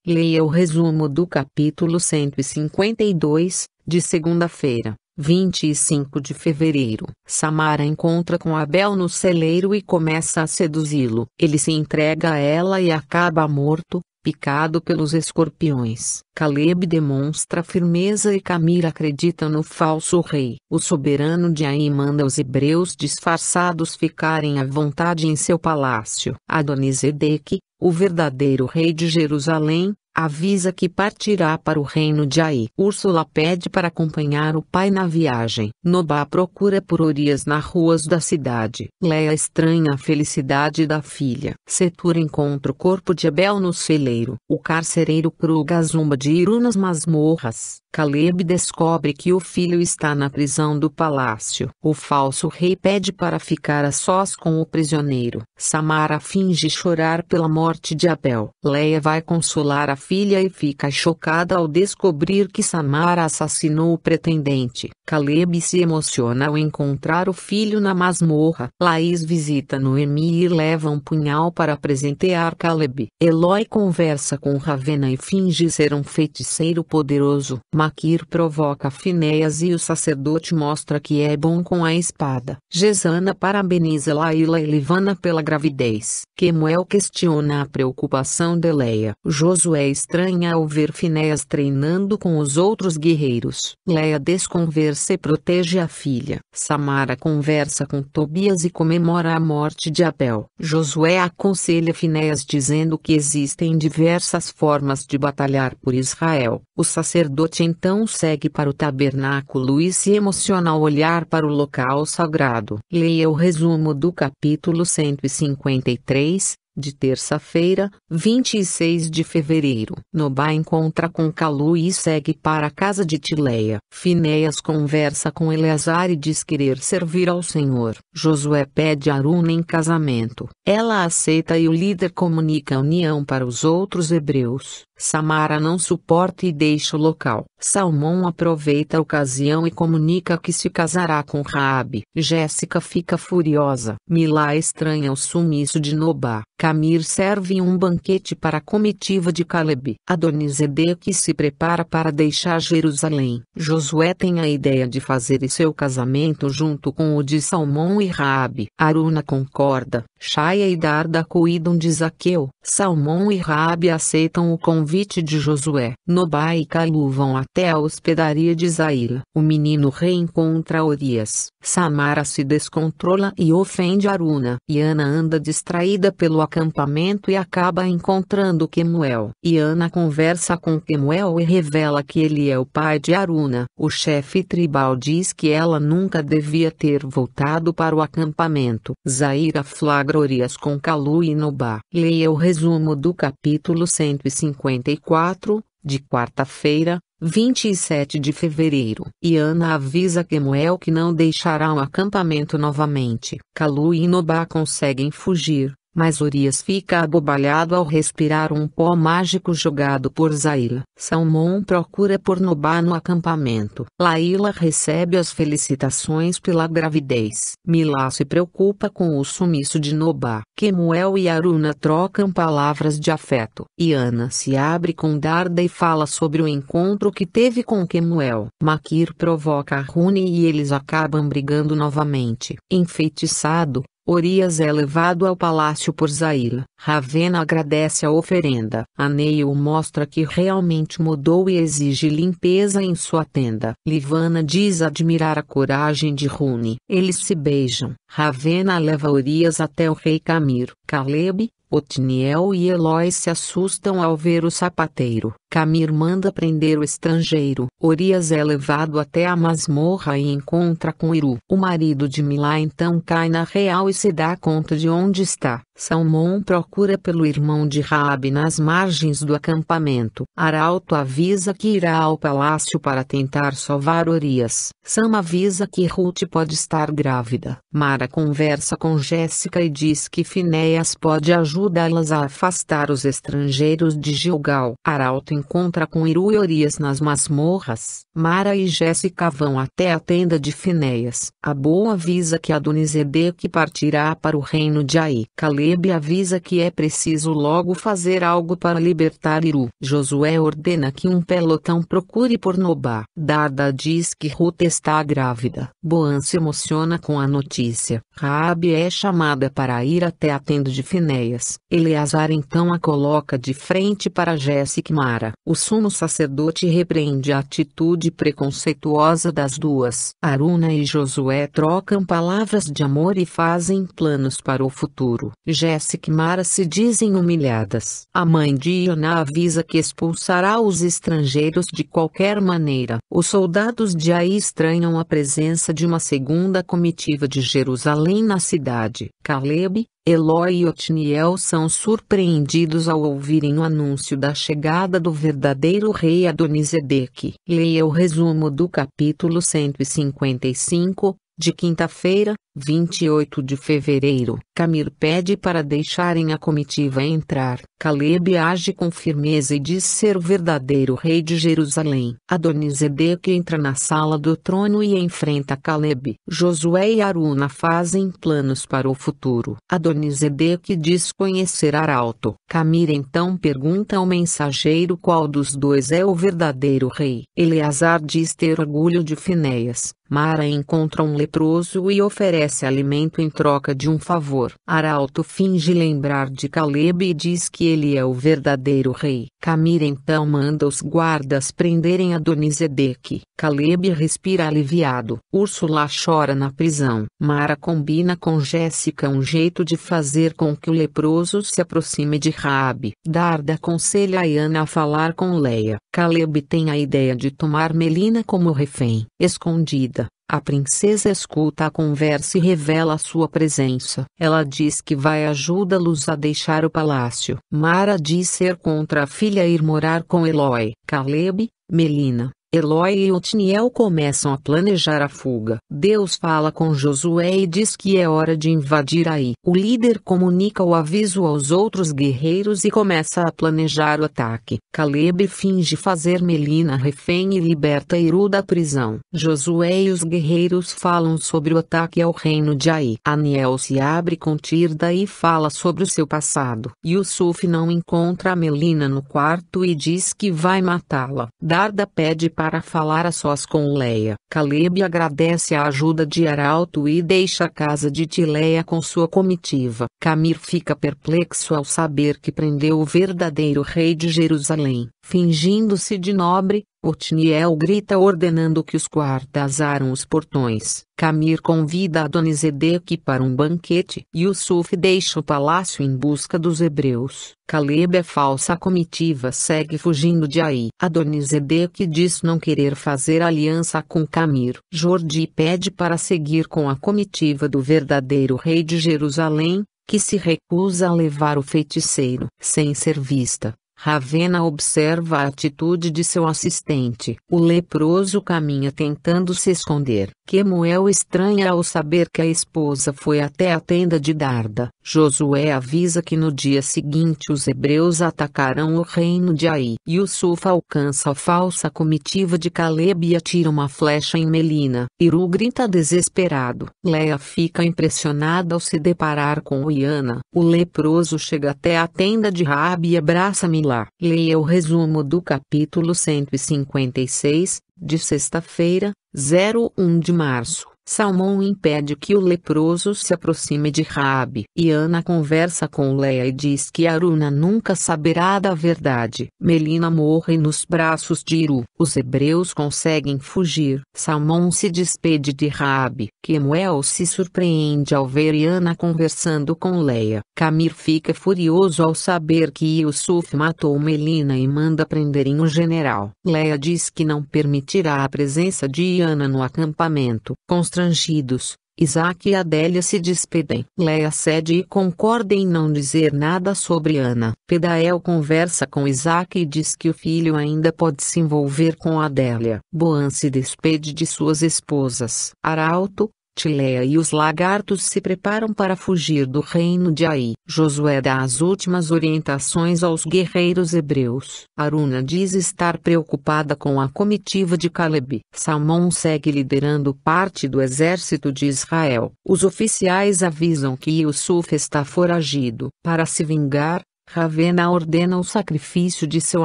Leia o resumo do capítulo 152, de segunda-feira, 25 de fevereiro. Samara encontra com Abel no celeiro e começa a seduzi-lo. Ele se entrega a ela e acaba morto, picado pelos escorpiões. Caleb demonstra firmeza e Camir acredita no falso rei. O soberano de Ai manda os hebreus disfarçados ficarem à vontade em seu palácio. Adonisedeque, o verdadeiro rei de Jerusalém, avisa que partirá para o reino de Ai. Úrsula pede para acompanhar o pai na viagem. Nobá procura por Urias nas ruas da cidade. Leia estranha a felicidade da filha. Setura encontra o corpo de Abel no celeiro. O carcereiro pruga a zumba de Iru nas masmorras. Caleb descobre que o filho está na prisão do palácio. O falso rei pede para ficar a sós com o prisioneiro. Samara finge chorar pela morte de Abel. Leia vai consolar a filha e fica chocada ao descobrir que Samara assassinou o pretendente. Caleb se emociona ao encontrar o filho na masmorra. Laís visita Noemi e leva um punhal para presentear Caleb. Eloi conversa com Ravena e finge ser um feiticeiro poderoso. Maquir provoca Finéias e o sacerdote mostra que é bom com a espada. Gesana parabeniza Laíla e Livana pela gravidez. Quemuel questiona a preocupação de Leia. Josué estranha ao ver Finéias treinando com os outros guerreiros. Leia desconversa e protege a filha. Samara conversa com Tobias e comemora a morte de Abel. Josué aconselha Finéias dizendo que existem diversas formas de batalhar por Israel. O sacerdote então segue para o tabernáculo e se emociona ao olhar para o local sagrado. Leia o resumo do capítulo 153, de terça-feira, 26 de fevereiro. Nobá encontra com Calu e segue para a casa de Tileia. Finéias conversa com Eleazar e diz querer servir ao Senhor. Josué pede Aruna em casamento. Ela aceita e o líder comunica a união para os outros hebreus. Samara não suporta e deixa o local. Salmão aproveita a ocasião e comunica que se casará com Raabe. Jéssica fica furiosa. Milá estranha o sumiço de Nobá. Camir serve um banquete para a comitiva de Caleb. Adonisedeque se prepara para deixar Jerusalém. Josué tem a ideia de fazer seu casamento junto com o de Salmão e Raabe. Aruna concorda. Shaia e Darda cuidam de Zaqueu. Salmão e Raabe aceitam o convite de Josué. Nobá e Calu vão até a hospedaria de Zaila. O menino reencontra Urias. Samara se descontrola e ofende Aruna. Iana anda distraída pelo acampamento e acaba encontrando Quemuel. Iana conversa com Quemuel e revela que ele é o pai de Aruna. O chefe tribal diz que ela nunca devia ter voltado para o acampamento. Zaira flagra Urias com Calu e Nobá. Leia o resumo do capítulo 154, de quarta-feira, 27 de fevereiro. Iana avisa Quemuel que não deixará o acampamento novamente. Calu e Nobá conseguem fugir, mas Urias fica abobalhado ao respirar um pó mágico jogado por Zaila. Salmão procura por Nobá no acampamento. Laíla recebe as felicitações pela gravidez. Milá se preocupa com o sumiço de Nobá. Quemuel e Aruna trocam palavras de afeto. Iana se abre com Darda e fala sobre o encontro que teve com Quemuel. Maquir provoca Arune e eles acabam brigando novamente. Enfeitiçado, Urias é levado ao palácio por Zaila. Ravena agradece a oferenda. Aneio mostra que realmente mudou e exige limpeza em sua tenda. Livana diz admirar a coragem de Rune. Eles se beijam. Ravena leva Urias até o rei Camir. Caleb, Otniel e Eloi se assustam ao ver o sapateiro. Camir manda prender o estrangeiro. Urias é levado até a masmorra e encontra com Iru. O marido de Milá então cai na real e se dá conta de onde está. Salmão procura pelo irmão de Raabe nas margens do acampamento. Arauto avisa que irá ao palácio para tentar salvar Urias. Sam avisa que Ruth pode estar grávida. Mara conversa com Jéssica e diz que Finéias Finéias pode ajudá-las a afastar os estrangeiros de Gilgal. Arauto encontra com Iru e Orias nas masmorras. Mara e Jéssica vão até a tenda de Finéias. Abô avisa que Adonisedeque partirá para o reino de Ai. Calebe avisa que é preciso logo fazer algo para libertar Iru. Josué ordena que um pelotão procure por Nobá. Darda diz que Ruth está grávida. Boan se emociona com a notícia. Raabe é chamada para ir até a tenda de Finéias. Eleazar então a coloca de frente para Jéssica e Mara. O sumo sacerdote repreende a atitude preconceituosa das duas. Aruna e Josué trocam palavras de amor e fazem planos para o futuro. Jéssica e Mara se dizem humilhadas. A mãe de Ana avisa que expulsará os estrangeiros de qualquer maneira. Os soldados de Ai estranham a presença de uma segunda comitiva de Jerusalém na cidade. Calebe, Eloi e Otniel são surpreendidos ao ouvirem o anúncio da chegada do verdadeiro rei Adonisedeque. Leia o resumo do capítulo 155, de quinta-feira, 28 de fevereiro. Camir pede para deixarem a comitiva entrar. Calebe age com firmeza e diz ser o verdadeiro rei de Jerusalém. Adonisedeque entra na sala do trono e enfrenta Calebe. Josué e Aruna fazem planos para o futuro. Adonisedeque diz conhecer Arauto. Camir então pergunta ao mensageiro qual dos dois é o verdadeiro rei. Eleazar diz ter orgulho de Finéias. Mara encontra um leproso e oferece alimento em troca de um favor. Arauto finge lembrar de Calebe e diz que ele é o verdadeiro rei. Camir então manda os guardas prenderem Adonisedeque. Calebe respira aliviado. Úrsula chora na prisão. Mara combina com Jéssica um jeito de fazer com que o leproso se aproxime de Raabe. Darda aconselha Ana a falar com Leia. Calebe tem a ideia de tomar Melina como refém. Escondida, a princesa escuta a conversa e revela sua presença. Ela diz que vai ajudá-los a deixar o palácio. Mara diz ser contra a filha ir morar com Eloi. Calebe, Melina, Eloi e Otniel começam a planejar a fuga. Deus fala com Josué e diz que é hora de invadir Ai. O líder comunica o aviso aos outros guerreiros e começa a planejar o ataque. Calebe finge fazer Melina refém e liberta Iru da prisão. Josué e os guerreiros falam sobre o ataque ao reino de Ai. Aniel se abre com Tirda e fala sobre o seu passado. Yusuf não encontra a Melina no quarto e diz que vai matá-la. Darda pede para falar a sós com Leia. Calebe agradece a ajuda de Arauto e deixa a casa de Tileia com sua comitiva. Camir fica perplexo ao saber que prendeu o verdadeiro rei de Jerusalém. Fingindo-se de nobre, Otniel grita ordenando que os guardas abram os portões. Camir convida Adonisedeque para um banquete. Yusuf deixa o palácio em busca dos hebreus. Calebe, a falsa comitiva, segue fugindo de Ai. Adonisedeque diz não querer fazer aliança com Camir. Jordi pede para seguir com a comitiva do verdadeiro rei de Jerusalém, que se recusa a levar o feiticeiro. Sem ser vista, Ravena observa a atitude de seu assistente. O leproso caminha tentando se esconder. Quemuel estranha ao saber que a esposa foi até a tenda de Darda. Josué avisa que no dia seguinte os hebreus atacarão o reino de Ai. Yusuf alcança a falsa comitiva de Calebe e atira uma flecha em Melina. Iru grita desesperado. Leia fica impressionada ao se deparar com Iana. O leproso chega até a tenda de Raabe e abraça Milá. Leia o resumo do capítulo 156, de sexta-feira, 01 de março. Salmão impede que o leproso se aproxime de Raabe. Iana conversa com Leia e diz que Aruna nunca saberá da verdade. Melina morre nos braços de Iru. Os hebreus conseguem fugir. Salmão se despede de Raabe. Quemuel se surpreende ao ver Iana conversando com Leia. Camir fica furioso ao saber que Yusuf matou Melina e manda prenderem o general. Leia diz que não permitirá a presença de Iana no acampamento. Constrangidos, Isaac e Adélia se despedem. Leia cede e concorda em não dizer nada sobre Ana. Pedael conversa com Isaac e diz que o filho ainda pode se envolver com Adélia. Boan se despede de suas esposas. Arauto, Tilea e os lagartos se preparam para fugir do reino de Ai. Josué dá as últimas orientações aos guerreiros hebreus. Aruna diz estar preocupada com a comitiva de Caleb. Salmão segue liderando parte do exército de Israel. Os oficiais avisam que Yusuf está foragido. Para se vingar, Ravena ordena o sacrifício de seu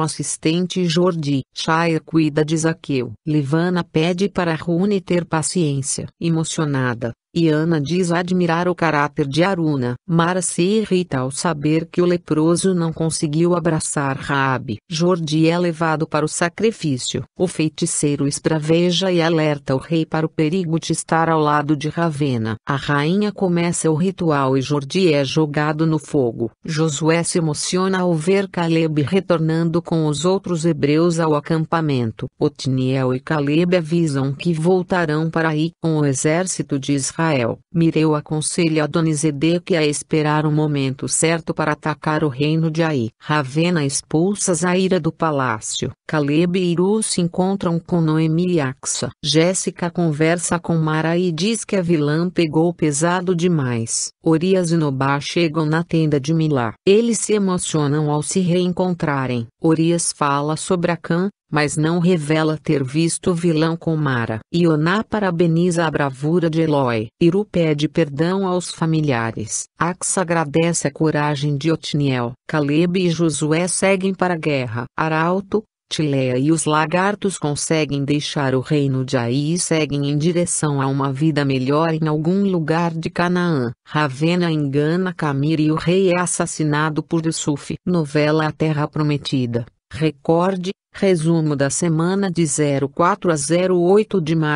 assistente Jordi. Shaya cuida de Zaqueu. Livana pede para Rune ter paciência. Emocionada, Iana diz admirar o caráter de Aruna. Mara se irrita ao saber que o leproso não conseguiu abraçar Raabe. Jordi é levado para o sacrifício. O feiticeiro esbraveja e alerta o rei para o perigo de estar ao lado de Ravena. A rainha começa o ritual e Jordi é jogado no fogo. Josué se emociona ao ver Caleb retornando com os outros hebreus ao acampamento. Otniel e Caleb avisam que voltarão para Ai com o exército de Israel. Mireu aconselha Adonizedeque a esperar o momento certo para atacar o reino de Ai. Ravena expulsa Zaira do palácio. Caleb e Iru se encontram com Noemi e Axa. Jéssica conversa com Mara e diz que a vilã pegou pesado demais. Orias e Nobá chegam na tenda de Milá. Eles se emocionam ao se reencontrarem. Orias fala sobre Acã, mas não revela ter visto o vilão com Mara. Ioná parabeniza a bravura de Eloi. Iru pede perdão aos familiares. Axa agradece a coragem de Otniel. Caleb e Josué seguem para a guerra. Arauto, Tilea e os lagartos conseguem deixar o reino de Ai e seguem em direção a uma vida melhor em algum lugar de Canaã. Ravena engana Camir e o rei é assassinado por Yusuf. Novela A Terra Prometida. Recorde, resumo da semana de 04 a 08 de março.